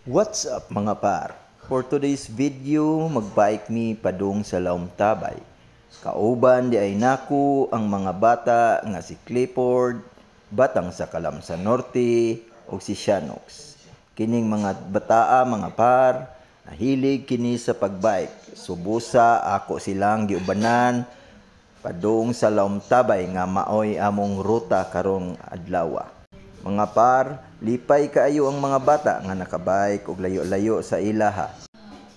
What's up mga par? For today's video, magbike mi padung sa Laom Tabay. Kauban di ay naku ang mga bata nga si Clifford, batang sa Calamsan Norte o si Shanox. Kining mga bataa mga par, nahilig kini sa pagbike. Subusa ako silang giubanan padung sa Laom Tabay nga maoy among ruta karong adlaw. Mga par, lipay kaayo ang mga bata nga nakabike og layo-layo sa ilaha.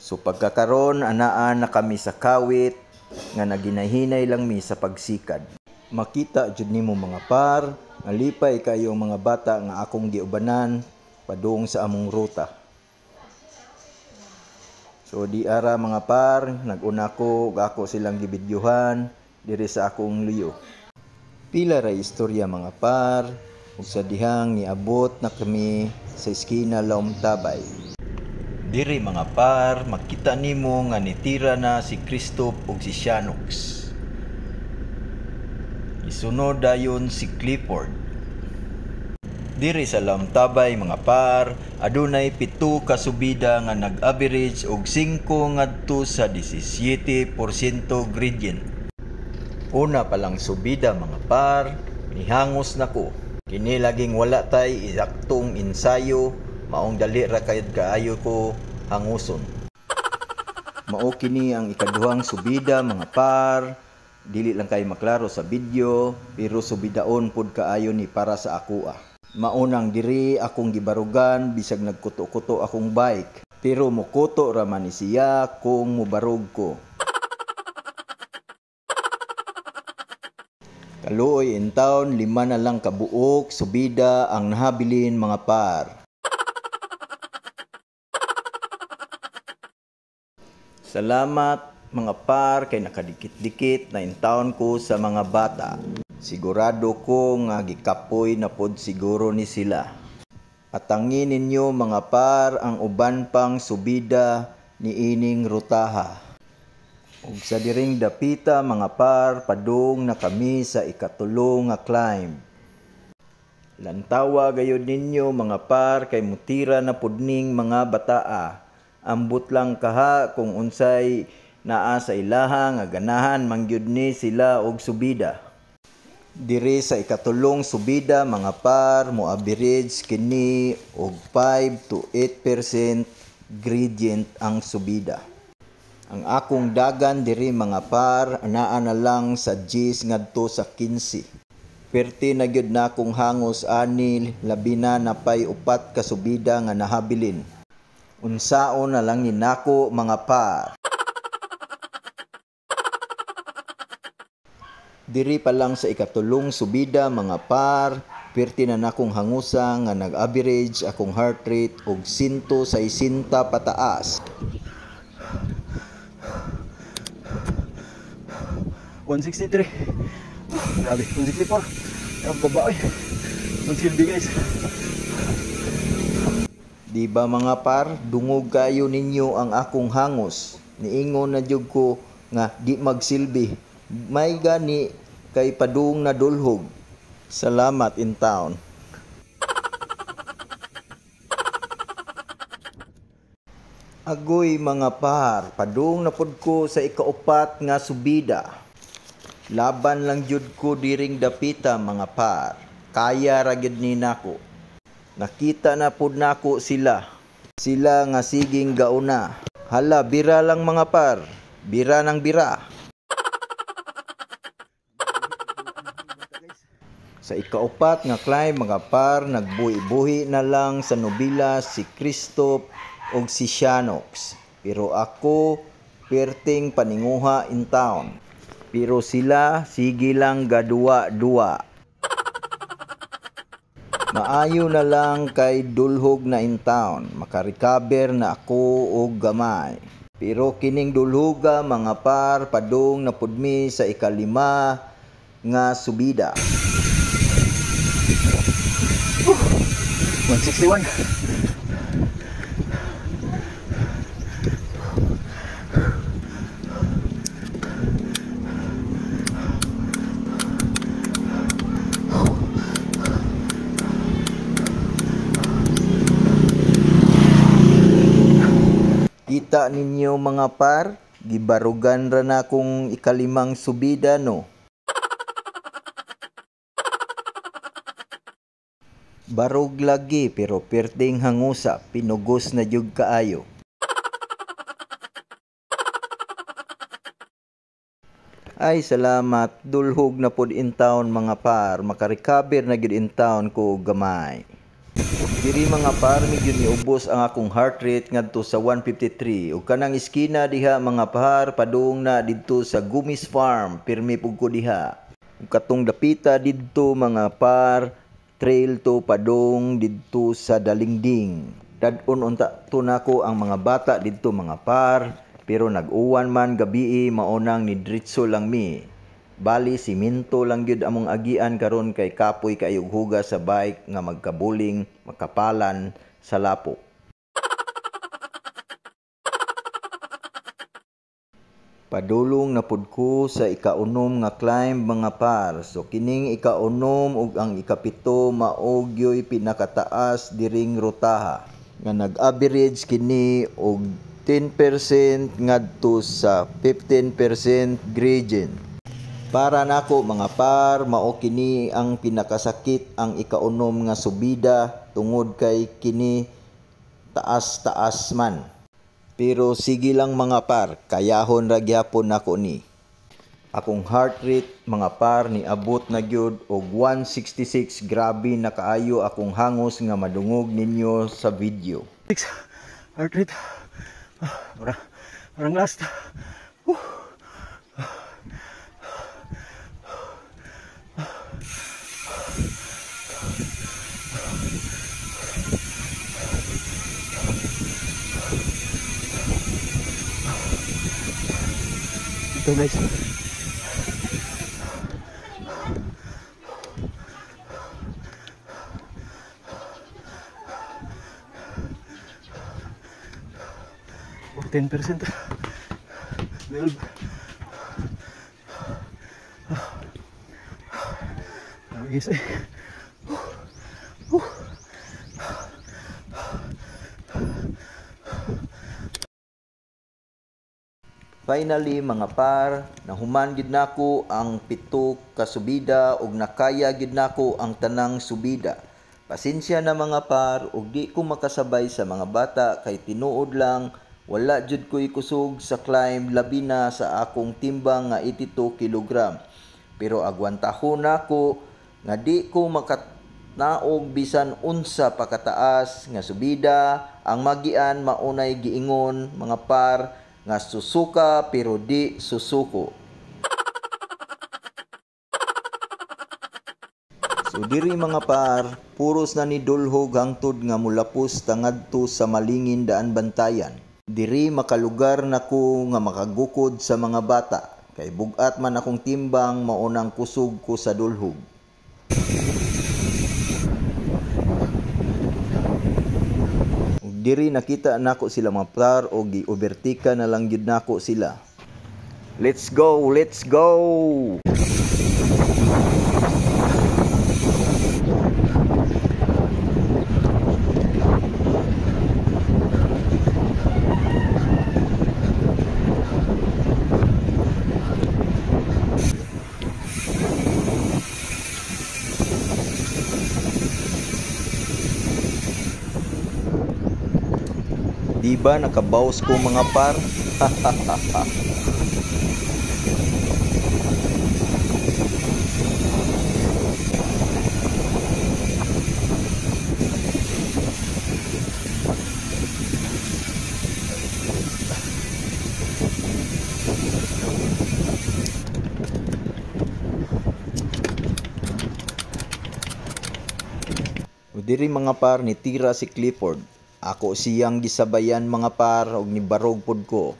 So pagkakaron anaan na kami sa kawit nga naginahinay lang mi sa pagsikad. Makita jud nimo mga par, nga lipay kaayo ang mga bata nga akong giubanan padung sa among ruta. So di ara mga par, nag-una ko ug ako silang gibidyuhan diri sa akong luyo. Pila ra istorya mga par, ug sa dihang niabot na kami sa eskina Laom Tabay. Diri mga par, makita nimo nga nitira na si Christoph ug si Shanox. Isunod dayon si Clifford. Diri sa Laom Tabay mga par, adunay 7 ka subida nga nag-average og 5 ngadto sa 17% gradient. Una pa lang subida mga par, nihangos nako. Kini laging wala tay isaktong ensayo, maong dali ra kaayo ko hanguson. Mao kini ang ikaduhang subida mga par, dili lang kay maklaro sa video, pero subidaon pud kaayo ni para sa akoa. Maunang diri akong gibarugan bisag nagkuto-kuto akong bike, pero mukuto ra man ni siya kung mubarug ko. Kaluoy in town, 5 na lang kabuok, subida ang nahabilin mga par. Salamat mga par kay nakadikit-dikit na in town ko sa mga bata. Sigurado ko nga gikapoy na pod siguro ni sila. Atangin ninyo mga par ang uban pang subida ni ining rutaha. Ug sa diring dapita mga par, padung na kami sa ikatulo nga climb. Lantawa gayud ninyo mga par kay mutira na pudning mga bataa. Ambot lang kaha kung unsay naa sa ilaha nga ganahan mangyud ni sila og subida. Diri sa ikatulong subida mga par, mo average kini og 5 to 8% gradient ang subida. Ang akong dagan diri mga par, anaa na lang sa 10 ngadto sa 15. Perti na gyud na akong hangos ani, labi na napay 4 ka subida nga nahabilin. Unsaon na lang ni nako mga par. Diri pa lang sa ikatulong subida mga par, perti na nakong hangusa nga nag-average akong heart rate og 160 pataas. 163. Grabe, 164. Ang babae. 160 guys. Di ba mga par, dungog kayo ninyo ang akong hangos. Niingon na jud ko nga di magsilbi. May gani kay padung na dulhog. Salamat in town. Agoy mga par, padung na pod ko sa ikaupat nga subida. Laban lang jud ko diring dapita mga par. Kaya ra gyud ni nako. Nakita na pud nako sila. Sila nga siging gauna. Hala, bira lang mga par. Bira ng bira. Sa ikaupat nga climb mga par, nagbuhi-buhi na lang sa nobila si Christoph og si Shanox. Pero ako perting paninguha in town. Pero sila sige lang gaduwa-duwa. Maayo na lang kay dulhog na in town. Makarecover na ako og gamay. Pero kining dulhoga mga par, padung na pudmi sa ikalima nga subida. 161. Kita ninyo mga par, gibarugan ra na kung ikalimang subida no. Barog lagi pero perting hangusa, pinugos na jud kaayo. Ay salamat, dulhog na pod in town mga par, makarecover na gyud in town ko gamay. Diri mga par, medyo niubos ang akong heart rate ngadto sa 153 ug kanang iskina diha mga par padung na didto sa Gumis Farm, pirmi pug ko diha. Ug katong dapita didto mga par, trail to padung didto sa Dalingding. Dad-on unta to nako ang mga bata didto mga par, pero nag-uwan man gabi maunang ni diretso lang mi. Bali siminto lang gyud among agian karon kay kapoy kayog huga sa bike nga magkabuling makapalan sa lapo. Padulong na pud ko sa ikaunom nga climb mga par. So kining ikaunom ug ang ikapito maog yoy pinakataas diring rutaha nga nag-average kini og 10% ngadto sa 15% gradient. Para nako mga par, mao kini ang pinakasakit ang ikaunom nga subida tungod kay kini taas-taas man. Pero sige lang mga par, kayahon ra gyapon nako ni. Akong heart rate mga par ni abot na gyud og 166, grabe na kaayo akong hangos nga madungog ninyo sa video. Heart rate. Parang last. Ito guys. Oh, 10%. 12. Guys eh. Finally mga par, nahuman gid nako ang 7 ka subida ug nakaya gid nako ang tanang subida. Pasensya na mga par ug di ko makasabay sa mga bata kay tinuod lang wala jud ko ikusog sa climb labi na sa akong timbang nga 82 kg. Pero agwantahon nako nga di ko makanaog bisan unsa pa kataas nga subida. Ang magian maunay giingon mga par nga susuka pero di susuko. So diri mga par, puros na ni dulhog hangtod nga mulapos tangadto sa Malingin daan Bantayan. Diri makalugar nako nga makagukod sa mga bata kay bugat man akong timbang maunang kusog ko sa dulhog. Diri nakita nako sila mga par o gi-overtika na lang gyud nako sila. Let's go, let's go. Diba nakabawas ko mga par? Diri mga par ni tira si Clifford. Ako siyang gisabayan mga par og nibarog pod ko.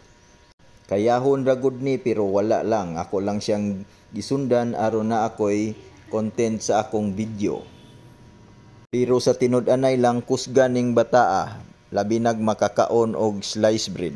Kayahon ra gud ni pero wala lang, ako lang siyang gisundan aron na ako'y content sa akong video. Pero sa tinud-anay lang kusgan ning bataa, labi nag makakaon og slice bread.